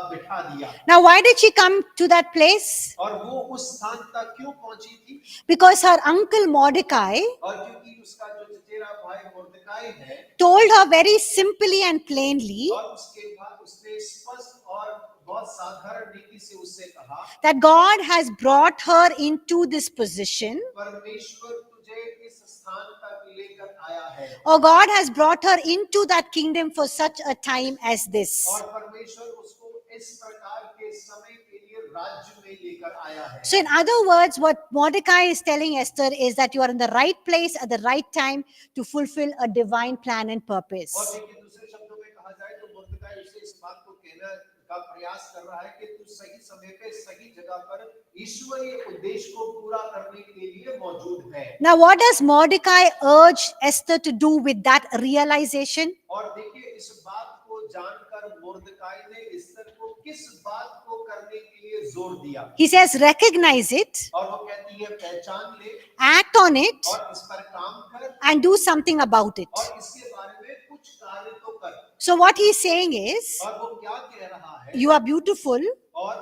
बिठा दिया। Now, why did she come to that place? और वो उस स्थान तक क्यों पहुंची थी? Because her uncle Mordecai और क्योंकि उसका जो चचेरा भाई मोर्दकाई है, told her very simply and plainly और उसके बाद उसने स्पष्ट और बहुत साधारण रीति से उससे कहा, that God has brought her into this position, परमेश्वर तुझे इस स्थान तक लेकर आया है or God has brought her into that kingdom for such a time as this. और परमेश्वर उसको इस प्रकार के समय के लिए राज्य में लेकर आया है। So, in other words, what Mordecai is telling Esther is that you are in the right place at the right time to fulfill a divine plan and और purpose. देखिए दूसरे शब्दों में कहा जाए तो मुर्दकाई उसे इस बात को कहने का प्रयास कर रहा है कि तू सही समय पे सही जगह पर ईश्वरीय उद्देश्य को पूरा करने के लिए मौजूद है। Now, what does Mordecai urge Esther to do with that realization? और देखिए इस बात को जानकर मुर्दकाई ने एस्तर को किस बात को करने के लिए जोर दिया। He says, recognize it, और वो कहती है पहचान ले act on it, और इस पर काम कर and do something about it. और इसके बारे में कुछ कार्य तो कर। So, what he's saying is, और वो क्या कह रहा है? you are beautiful, और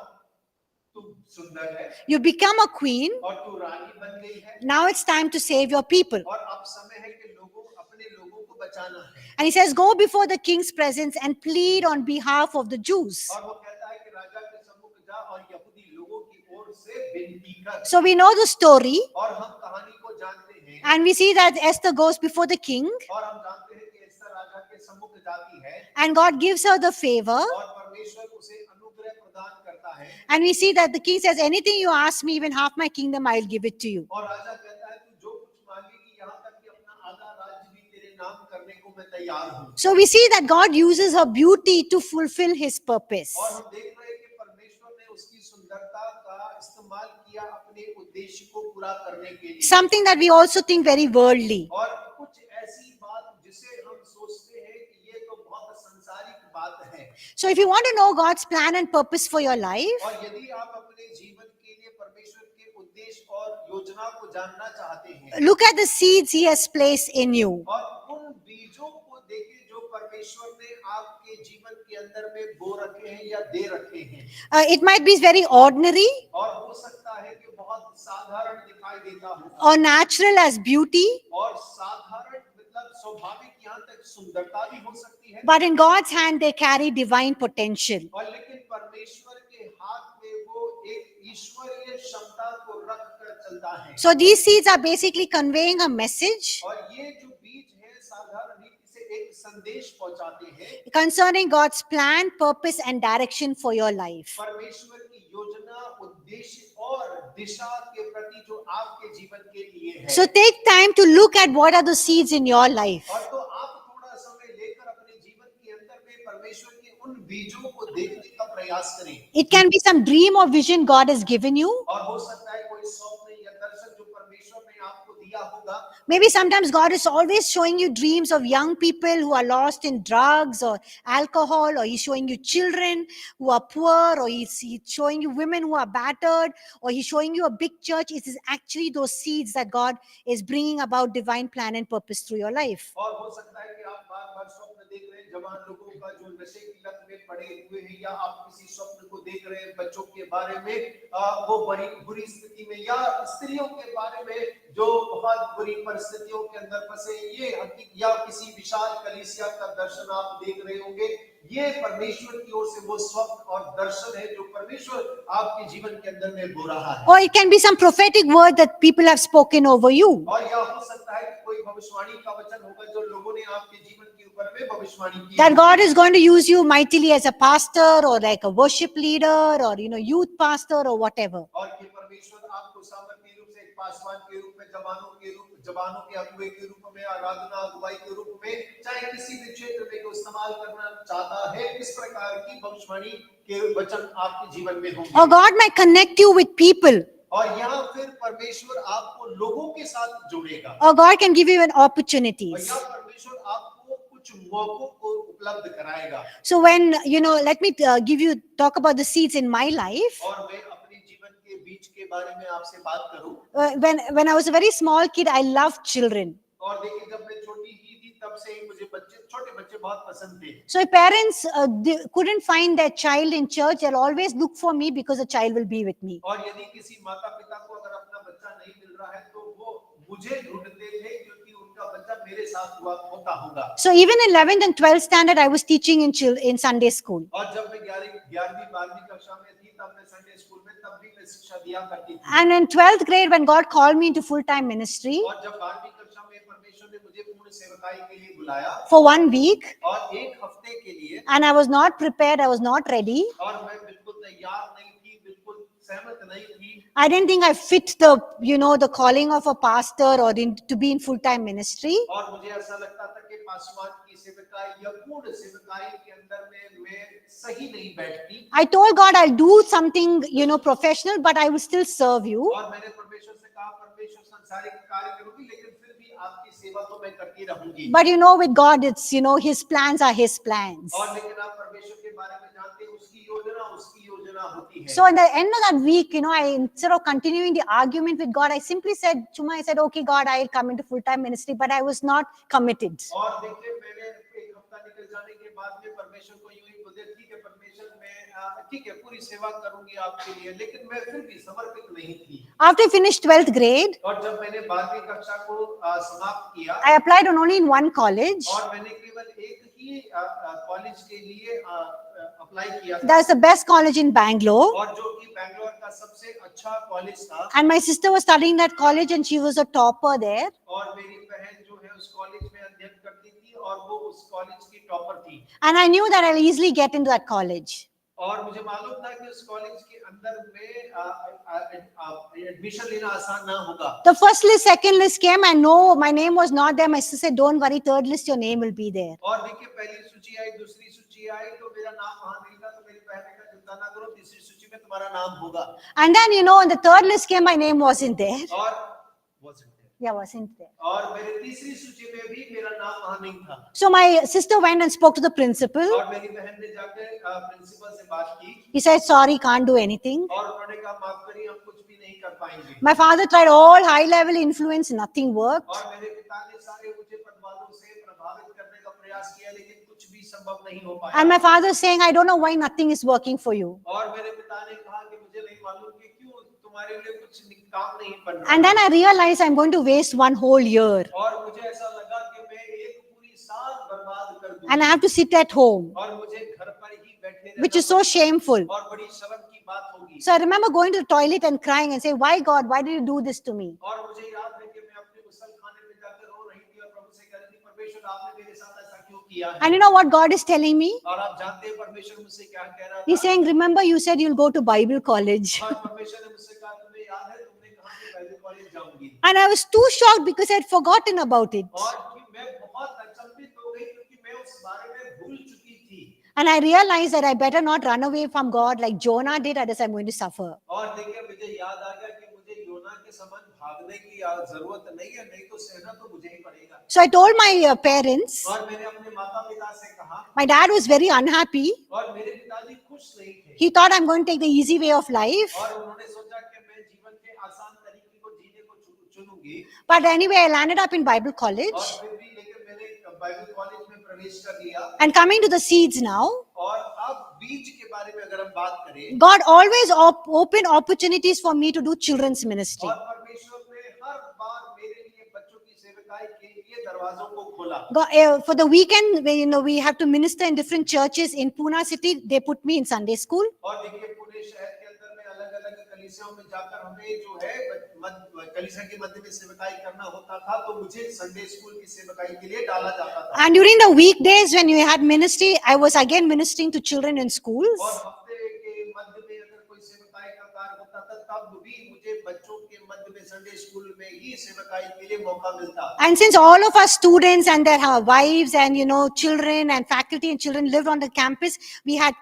तू सुंदर है you become a queen, और तू रानी बन गई है now it's time to save your people. और अब समय है कि अपने लोगों को बचाना है। And he says, go before the king's presence and plead on behalf of the Jews. और वो कहता है कि राजा के सम्मुख जा और यहूदी लोगों की ओर से विनती कर। So we know the story, और हम कहानी को जानते हैं and we see that Esther goes before the king, और हम जानते हैं कि एस्तर राजा के सम्मुख जाती है and God gives her the favor. और परमेश्वर उसे अनुग्रह प्रदान करता है And we see that the king says, anything you ask me, even half my kingdom, I'll give it to you. और राजा कहता है तू जो कुछ मांगेगी यहाँ तक कि अपना आधा राज्य भी तेरे नाम को मैं तैयार हूँ। So we see that God uses her beauty to fulfill his purpose. और हम देख रहे हैं कि परमेश्वर ने उसकी सुंदरता का इस्तेमाल किया अपने उद्देश्य को पूरा करने के लिए। Something that we also think very worldly. और कुछ ऐसी बात जिसे हम सोचते हैं कि ये तो बहुत सांसारिक बात है। So if you want to know God's plan and purpose for your life, और यदि आप अपने जीवन के लिए परमेश्वर के उद्देश्य और योजना को जानना चाहते हैं, look at the seeds he has placed in you. और उन बीजों को देखें जो परमेश्वर ने आपके जीवन के अंदर में बो रखे हैं या दे रखे हैं। It might be very ordinary और हो सकता है कि बहुत साधारण दिखाई देता हो or natural as beauty, और साधारण मतलब स्वाभाविक, यहाँ तक सुंदरता भी हो सकती है, but in God's hand they carry divine potential. और लेकिन परमेश्वर के हाथ में वो एक ईश्वरीय क्षमता को रख कर चलता है। So these seeds are basically conveying a message और ये जो बीज है साधारण रीति से एक संदेश पहुंचाते हैं concerning God's plan, purpose, and direction for your life. परमेश्वर की योजना, उद्देश्य और दिशा के प्रति जो आपके जीवन के लिए है। So take time to look at what are the seeds in your life. और तो आप थोड़ा समय लेकर अपने जीवन के अंदर में परमेश्वर के उन बीजों को देखने का प्रयास करें। It can be some dream or vision God has given you. और हो सकता है कोई स्वप्न या दर्शन जो परमेश्वर ने आपको दिया होगा। Maybe sometimes God is always showing you dreams of young people who are lost in drugs or alcohol, or he's showing you children who are poor, or he's showing you women who are battered, or he's showing you a big church. It is actually those seeds that God is bringing about divine plan and purpose through your life. और हो सकता है कि आप बार-बार स्वप्न देख रहे हैं जवान लोगों का जो नशे की लत में पड़े हुए हैं, या आप किसी स्वप्न को देख रहे हैं बच्चों के बारे में वो बड़ी बुरी स्थिति में, या स्त्रियों के बारे में जो बहुत बुरी परिस्थितियों के अंदर फंसे, ये या किसी विशाल कलीसिया का दर्शन आप देख रहे होंगे। ये परमेश्वर की ओर से वो स्वप्न और दर्शन है जो परमेश्वर आपके जीवन के अंदर में बो रहा है। Or it can be some prophetic word that people have spoken over you. और यह हो सकता है कि कोई भविष्यवाणी का वचन होगा जो लोगों ने आपके जीवन के ऊपर में भविष्यवाणी की That God is going to use you mightily as a pastor or like a worship leader or youth pastor or whatever. और कि परमेश्वर आपको सामर्थ्य रूप से एक पासवान के रूप में, जवानों के अगुवे के रूप में, आराधना अगुवाई के रूप में, चाहे किसी भी क्षेत्र में को इस्तेमाल करना चाहता है, इस प्रकार की भविष्यवाणी के वचन आपके जीवन में होंगे। Or God might connect you with people. और यहाँ फिर परमेश्वर आपको लोगों के साथ जोड़ेगा। Or God can give you an और opportunities. यहाँ परमेश्वर आपको कुछ मौकों को उपलब्ध कराएगा। So when, let me talk about the seeds in my life. और मैं अपने जीवन के बीज के बारे में आपसे बात करूं। When I was a very small kid, I loved children. और देखिए जब मैं छोटी ही थी तब से ही मुझे छोटे बच्चे बहुत पसंद थे। So if parents they couldn't find their child in church, they'll always look for me because the child will be with me. और यदि किसी माता पिता को अगर अपना बच्चा नहीं मिल रहा है तो वो मुझे ढूंढते थे क्योंकि उनका बच्चा मेरे साथ होता होगा। So even in 11th and 12th standard, I was teaching in Sunday school. और जब मैं 11वीं 12वीं कक्षा में थी तब मैं संडे स्कूल में तब भी मैं शिक्षा दिया करती थी। And in 12th grade, when God called me into full-time ministry और जब 12वीं कक्षा में परमेश्वर ने मुझे पूर्ण सेवकाई के लिए बुलाया for 1 week, और एक हफ्ते के लिए, and I was not prepared, I was not ready. और मैं बिल्कुल तैयार नहीं थी, बिल्कुल सहमत नहीं थी। I didn't think I fit the calling of a pastor or to be in full-time ministry. और मुझे ऐसा लगता था कि पासवान की सेवकाई या पूर्ण सेवकाई के अंदर में मैं सही नहीं बैठती। I told God I'll do something, professional, but I will still serve you. और मैंने परमेश्वर से कहा परमेश्वर संसारिक कार्य करूंगी लेकिन फिर भी आपकी सेवा तो मैं करती रहूंगी। But with God, it's, his plans are his plans. और लेकिन आप परमेश्वर के बारे में जानते हैं उसकी योजना होती है। So at the end of that week, I, instead of continuing the argument with God, I simply said, Chuma, I said, okay, God, I'll come into full-time ministry, but I was not committed. और देखिए मैंने एक हफ्ता निकल जाने के बाद में परमेश्वर को यूं ही बोले ठीक है परमेश्वर मैं ठीक है पूरी सेवा करूंगी आपके लिए, लेकिन मैं फिर भी समर्पित नहीं थी। After I finished 12th grade, और जब मैंने 12वीं कक्षा को समाप्त किया, I applied only in one college. और मैंने केवल एक ही कॉलेज के लिए अप्लाई किया था। That's the best college in Bangalore. और जो कि बैंगलोर का सबसे अच्छा कॉलेज था। And my sister was studying that college and she was a topper there. और मेरी बहन जो है उस कॉलेज में अध्ययन करती थी और वो उस कॉलेज की टॉपर थी। And I knew that I'll easily get into that college. और मुझे मालूम था कि उस कॉलेज के अंदर में एडमिशन लेना आसान ना होगा। The first list, second list came, and no, my name was not there. My sister said, "Don't worry, third list, your name will be there." और देखिए पहली सूची आई, दूसरी सूची आई, तो मेरा नाम वहां नहीं था, तो मेरी बहन ने कहा चिंता ना करो, तीसरी सूची में तुम्हारा नाम होगा। And then, when the third list came, my name wasn't there. और wasn't there। Yeah, wasn't there. और मेरे तीसरी सूची में भी मेरा नाम वहां नहीं था। So my sister went and spoke to the principal. और मेरी बहन ने जाकर प्रिंसिपल से बात की He said, "Sorry, can't do anything." और उन्होंने कहा माफ करिए, हम कुछ भी नहीं कर पाएंगे। My father tried all high-level influence, nothing worked. और मेरे पिता ने सारे ऊंचे पद वालों से प्रभावित करने का प्रयास किया, लेकिन कुछ भी संभव नहीं हो पाया। And my father is saying, "I don't know why nothing is working for you." और मेरे पिता ने कहा कि मुझे नहीं मालूम कि क्यों तुम्हारे लिए कुछ काम नहीं बन रहा। And then I realized I'm going to waste one whole year. और मुझे ऐसा लगा कि मैं एक पूरी साल बर्बाद कर दूंगा। And I have to sit at home, और मुझे घर पर ही बैठे रहना which is so shameful. और बड़ी शर्म की बात होगी। So I remember going to the toilet and crying and say, "Why God, why did you do this to me?" और मुझे याद है कि मैं अपने गुसल खाने में जाकर रो रही थी और प्रभु से कह रही थी, परमेश्वर आपने मेरे साथ ऐसा क्यों किया है? And you know what God is telling me? और आप जानते हैं परमेश्वर मुझसे क्या कह रहा He's था? saying, "Remember, you said you'll go to Bible college." और परमेश्वर ने मुझसे कहा, तुम्हें याद है तुमने कहा कि बाइबल कॉलेज जाऊंगी? And I was too shocked because I had forgotten about it. और कि मैं बहुत अचंभित हो गई क्योंकि मैं उस बारे में भूल चुकी थी। And I realized that I better not run away from God like Jonah did, otherwise I'm going to suffer. और देखिए मुझे याद आ गया कि मुझे योना के समान भागने की जरूरत नहीं है, नहीं तो सहना तो मुझे ही पड़ेगा। So I told my parents. और मैंने अपने माता पिता से कहा, My dad was very unhappy. और मेरे पिताजी खुश नहीं थे। He thought I'm going to take the easy way of life. और उन्होंने सोचा कि मैं जीवन के आसान तरीके को जीने को चुनूंगी। But anyway, I landed up in Bible और college. फिर भी लेकिन मैंने बाइबल कॉलेज में प्रवेश कर लिया। And coming to the seeds now, और अब बीज के बारे में अगर हम बात करें, God always opened opportunities for me to do children's ministry. और परमेश्वर ने हर बार मेरे लिए बच्चों की सेवकाई के लिए दरवाजों को खोला। For the weekend, we have to minister in different churches in Pune city. They put me in Sunday school. और देखिए पुणे शहर के अंदर में अलग-अलग कलीसियाओं में जाकर हमें जो है कलीसिया के मध्य में सेवकाई करना होता था, तो मुझे संडे स्कूल की सेवकाई के लिए डाला जाता था। And during the weekdays when we had ministry, I was again ministering to children in schools. और हफ्ते के मध्य में अगर कोई सेवकाई का कार्य होता था, तब भी मुझे बच्चों के मध्य में संडे स्कूल में ही सेवकाई के लिए मौका मिलता। And since all of us students and their wives and children and faculty and children lived on the campus, we had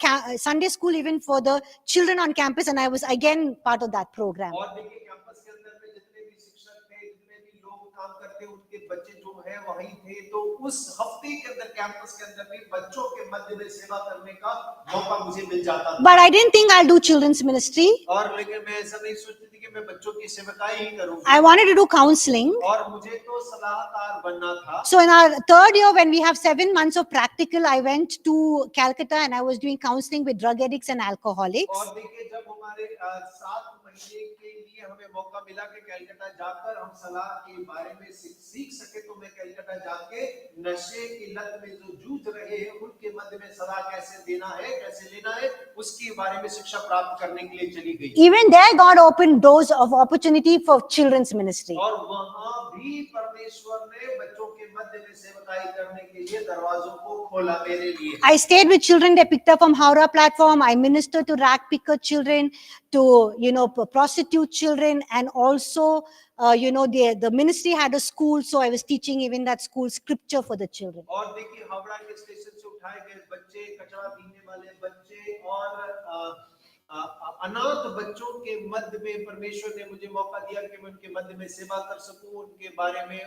Sunday school even for the children on campus, and I was again part of that program. और देखिए campus के अंदर में जितने भी शिक्षक थे, जितने भी लोग काम करते, उनके बच्चे जो है वहीं थे, तो उस हफ्ते के अंदर कैंपस के अंदर भी बच्चों के मध्य में सेवा करने का मौका मुझे मिल जाता था। But I didn't think I'll do children's ministry. और लेकिन मैं ऐसा नहीं सोचती थी कि मैं बच्चों की सेवकाई ही करूंगी। I wanted to do counseling. और मुझे तो सलाहकार बनना था। So in our third year, when we have 7 months of practical, I went to Calcutta and I was doing counseling with drug addicts and alcoholics. और देखिए जब हमारे 7 महीने के लिए हमें मौका मिला कि कलकत्ता जाकर हम सलाह के बारे में सीख सके, तो मैं कलकत्ता जाके नशे की लत में जो जूझ रहे हैं उनके मध्य में सलाह कैसे देना है, कैसे लेना है, उसके बारे में शिक्षा प्राप्त करने के लिए चली गई। Even there, God opened doors of opportunity for children's ministry. और वहां भी परमेश्वर ने बच्चों के मध्य में सेवकाई करने के लिए दरवाजों को खोला मेरे लिए। I stayed with children they picked up from Howrah platform. I ministered to rag picker children, to prostitute children, and also the ministry had a school, so I was teaching even that school scripture for the children. और देखिए हावड़ा के station से उठाए गए बच्चे, कचरा बीनने वाले बच्चे और अनाथ बच्चों के मध्य में परमेश्वर ने मुझे मौका दिया कि मैं उनके मध्य में सेवा कर सकूं, उनके बारे में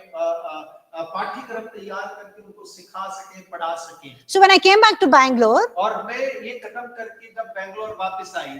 पाठ्यक्रम तैयार करके उनको सिखा सके, पढ़ा सके। So when I came back to Bangalore, और मैं ये खत्म करके जब बैंगलोर वापस आई,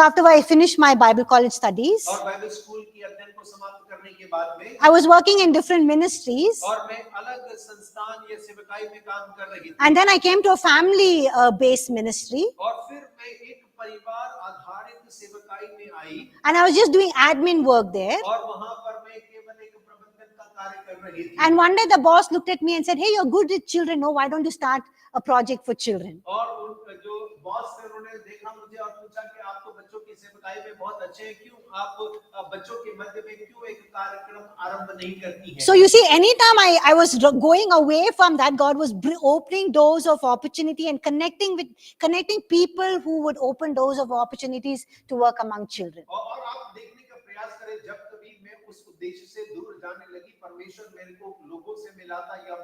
after I finished my Bible college studies, और बाइबल स्कूल की अध्ययन को समाप्त करने के बाद में I was working in different ministries. और मैं अलग संस्थान या सेवकाई में काम कर रही थी। And then I came to a family based ministry. और फिर मैं एक परिवार आधारित सेवकाई में आई, And I was just doing admin work there. और वहां पर मैं केवल एक प्रबंधन का कार्य कर रही थी। And one day the boss looked at me and said, "Hey, you're good with children. No, why don't you start a project for children?" और उन जो बॉस थे उन्होंने देखा मुझे और पूछा कि आप तो बच्चों की सेवकाई में बहुत अच्छे हैं, क्यों आप बच्चों के मध्य में क्यों एक कार्यक्रम आरंभ नहीं करती हैं? So you see, anytime I was going away from that, God was opening doors of opportunity and connecting people who would open doors of opportunities to work among children. और आप देखने का प्रयास करें, जब कभी मैं उस उद्देश्य से दूर जाने लगी, परमेश्वर मेरे को लोगों से मिलाता या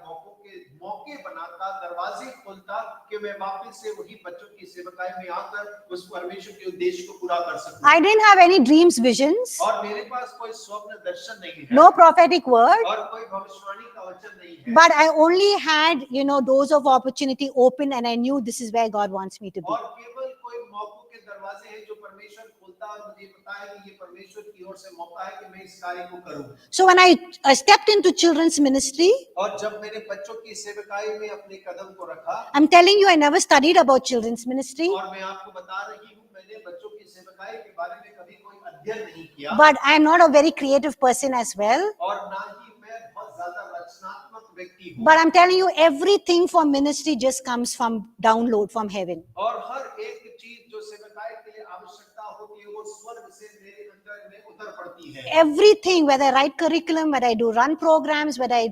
मौके बनाता, दरवाजे खोलता कि मैं वापस से वही बच्चों की सेवकाई में आकर उस परमेश्वर के उद्देश्य को पूरा कर सकूं। I didn't have any dreams, visions, और मेरे पास कोई स्वप्न दर्शन नहीं है, no prophetic word, और कोई भविष्यवाणी का वचन नहीं है, but I only had, doors of opportunity open, and I knew this is where God wants me to be. और केवल कोई मौकों के दरवाजे हैं जो परमेश्वर खोलता और मुझे पता है कि ये परमेश्वर की ओर से मौका है कि मैं इस कार्य को करूं। So when I stepped into children's ministry, और जब मैंने बच्चों की सेवकाई में अपने कदम को रखा, I'm telling you, I never studied about children's ministry, और मैं आपको बता रही हूँ, मैंने बच्चों की सेवकाई के बारे में कभी कोई अध्ययन नहीं किया, but I am not a very creative person as well. और ना ही मैं बहुत ज्यादा रचनात्मक व्यक्ति हूँ, But I'm telling you, everything for ministry just comes from download from heaven. और हर एक चीज जो सेवकाई के लिए आवश्यकता होती है वो स्वर्ग से मेरे अंदर में उतर पड़ती है। Everything, whether I write curriculum, whether I do run programs, whether I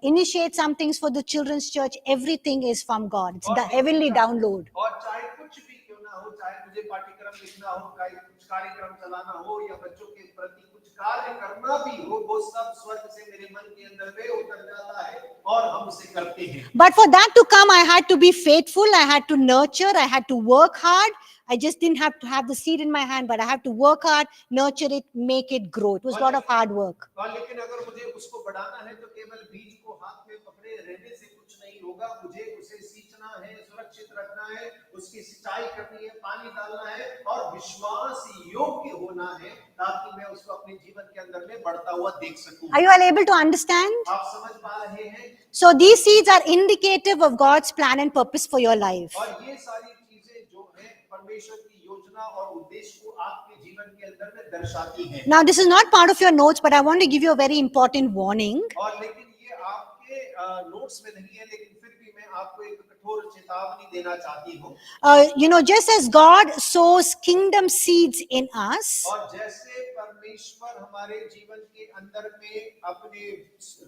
initiate some things for the children's church, everything is from God. It's the heavenly download. और चाहे कुछ भी क्यों ना हो, चाहे मुझे पाठ्यक्रम लिखना हो, चाहे कुछ कार्यक्रम चलाना हो या बच्चों के प्रति कुछ कार्य करना भी हो, वो सब स्वर्ग से मेरे मन के अंदर में उतर जाता है और हम उसे करते हैं। But for that to come, I had to be faithful, I had to nurture, I had to work hard. I just didn't have to have the seed in my hand, but I have to work hard, nurture it, make it grow. It was a lot of hard work. और लेकिन अगर मुझे उसको बढ़ाना है तो केवल बीज को हाथ में पकड़े रहने से कुछ नहीं होगा, मुझे उसे सींचना है, सुरक्षित रखना है, उसकी सिंचाई करनी है, पानी डालना है और विश्वास योग्य होना है ताकि मैं उसको अपने जीवन के अंदर में बढ़ता हुआ देख सकूं। Are you all able to understand? आप समझ पा रहे हैं? So these seeds are indicative of God's plan and purpose for your life. और ये सारी चीजें जो है परमेश्वर की योजना और उद्देश्य को आपके जीवन के अंदर में दर्शाती हैं। Now, this is not part of your notes, but I want to give you a very important warning. और लेकिन ये आपके नोट्स में नहीं है, लेकिन फिर भी मैं आपको एक कठोर चेतावनी देना चाहती हूँ। Just as God sows kingdom seeds in us, और जैसे परमेश्वर हमारे जीवन के अंदर में अपने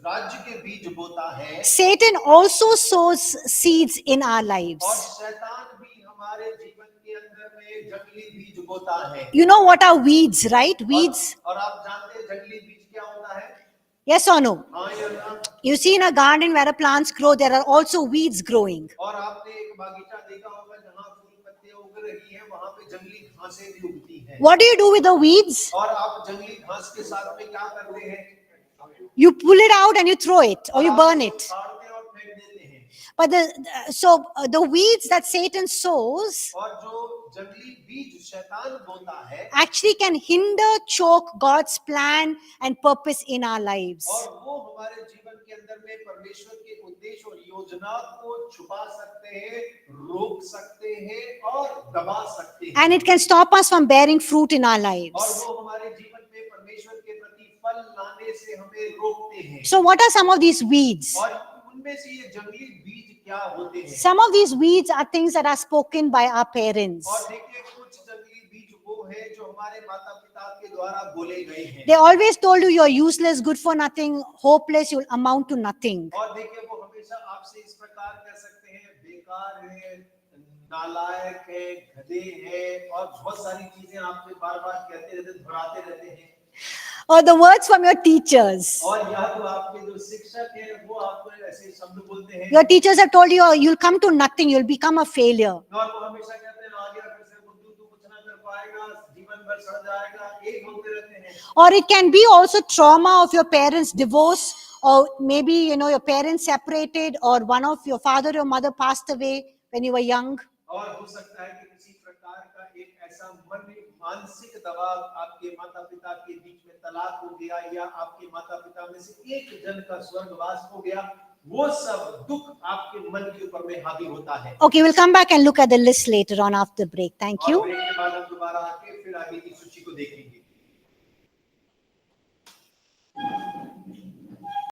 राज्य के बीज बोता है, Satan also sows seeds in our और lives. शैतान भी हमारे जीवन के अंदर में जंगली बीज बोता है। You know what are weeds, right? Weeds. और आप जानते हैं जंगली बीज क्या होता है? Yes or no? हाँ या ना? You see in a garden where the plants grow, there are also weeds growing. और आपने एक बागीचा देखा होगा जहाँ फूल पत्तियां उग रही हैं, वहाँ पे जंगली घासें भी उगती हैं। What do you do with the weeds? और आप जंगली घास के साथ में क्या करते हैं? You pull it out and you throw it or you burn it. काटते और फेंक देते हैं। But the weeds that Satan sows और जो जंगली बीज शैतान बोता है, actually can hinder, choke God's plan and purpose in our lives. और वो हमारे जीवन के अंदर में परमेश्वर के उद्देश्य और योजना को छुपा सकते हैं, रोक सकते हैं और दबा सकते हैं। And it can stop us from bearing fruit in our और lives. वो हमारे जीवन में परमेश्वर के प्रति फल लाने से हमें रोकते हैं। So what are some of these weeds? और उनमें से ये जंगली बीज क्या होते हैं? Some of these weeds are things that are spoken by our parents. और देखिए कुछ जंगली बीज वो है जो हमारे माता पिता के द्वारा बोले गए हैं। They always told you you're useless, good for nothing, hopeless, you'll amount to nothing. और देखिए वो हमेशा आपसे इस प्रकार कह सकते हैं, बेकार है, नालायक है, गधे है और बहुत सारी चीजें आपसे बार बार कहते रहते, दोहराते रहते हैं। Or the words from your teachers. और या तो आपके जो शिक्षक हैं वो आपको ऐसे शब्द बोलते हैं। Your teachers have told you, oh, you'll come to nothing, you'll become a failure. और वो हमेशा कहते हैं आ गया फिर से बुद्धू, तू कुछ ना कर पाएगा, जीवन भर सड़ जाएगा, यही बोलते रहते हैं। Or it can be also trauma of your parents' divorce, or maybe your parents separated, or one of your father or mother passed away when you were young. और हो सकता है कि किसी प्रकार का एक ऐसा मानसिक दबाव आपके माता पिता के बीच में तलाक हो गया या आपके माता पिता में से एक जन का स्वर्गवास हो गया, वो सब दुख आपके मन के ऊपर में हावी होता है। Okay, we'll come back and look at the list later on after the break. Thank और you. ब्रेक के बाद हम दोबारा आके फिर आगे की सूची को देखेंगे।